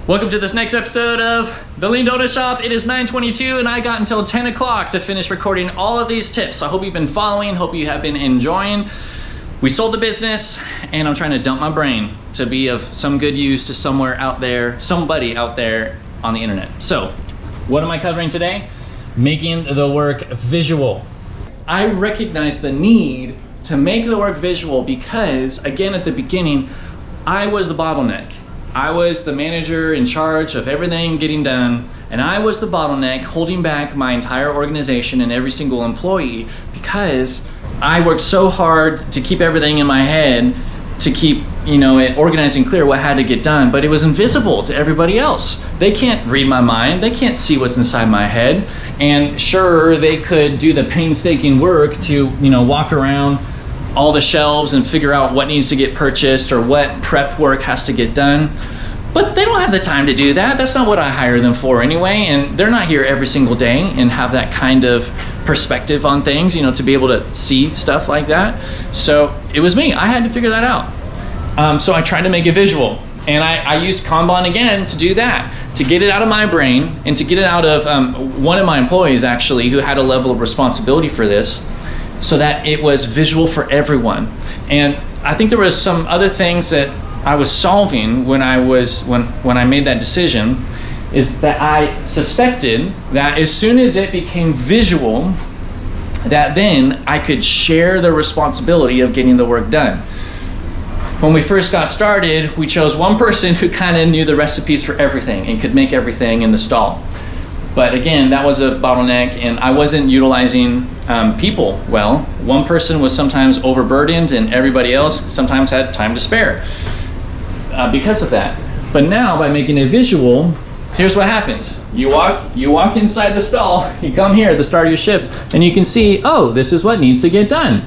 Welcome to this next episode of The Lean Donut Shop. It is 9:22 and I got until 10 o'clock to finish recording all of these tips. I hope you've been following, hope you have been enjoying. We sold the business and I'm trying to dump my brain to be of some good use to somebody out there on the internet. So, what am I covering today? Making the work visual. I recognize the need to make the work visual because, again, at the beginning, I was the bottleneck. I was the manager in charge of everything getting done, and I was the bottleneck holding back my entire organization and every single employee because I worked so hard to keep everything in my head, to keep, it organized and clear what had to get done, but it was invisible to everybody else. They can't read my mind, they can't see what's inside my head, and sure, they could do the painstaking work to, walk around all the shelves and figure out what needs to get purchased or what prep work has to get done. But they don't have the time to do that. That's not what I hire them for anyway. And they're not here every single day and have that kind of perspective on things, to be able to see stuff like that. So it was me. I had to figure that out. So I tried to make it visual. And I used Kanban again to do that, to get it out of my brain and to get it out of one of my employees actually who had a level of responsibility for this, so that it was visual for everyone. And I think there was some other things that I was solving when I made that decision, is that I suspected that as soon as it became visual, that then I could share the responsibility of getting the work done. When we first got started, we chose one person who kind of knew the recipes for everything and could make everything in the stall. But again, that was a bottleneck and I wasn't utilizing people well. One person was sometimes overburdened and everybody else sometimes had time to spare because of that. But now by making it visual, here's what happens. You walk inside the stall, you come here at the start of your shift and you can see, oh, this is what needs to get done.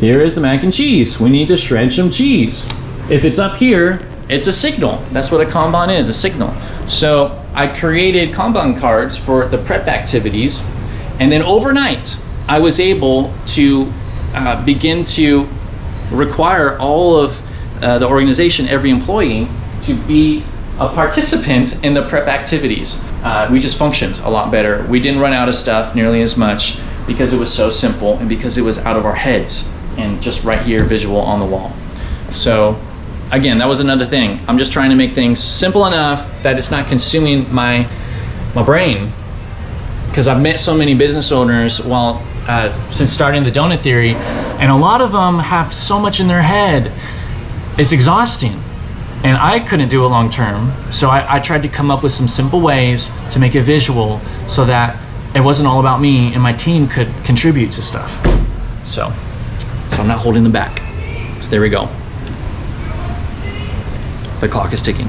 Here is the mac and cheese. We need to shred some cheese. If it's up here, it's a signal. That's what a Kanban is, a signal. So I created Kanban cards for the prep activities, and then overnight I was able to begin to require all of the organization, every employee, to be a participant in the prep activities. We just functioned a lot better. We didn't run out of stuff nearly as much because it was so simple and because it was out of our heads and just right here visual on the wall. So again, that was another thing. I'm just trying to make things simple enough that it's not consuming my brain. Because I've met so many business owners since starting the donut theory, and a lot of them have so much in their head, it's exhausting. And I couldn't do it long term, so I tried to come up with some simple ways to make it visual so that it wasn't all about me and my team could contribute to stuff. So I'm not holding them back. So there we go. The clock is ticking.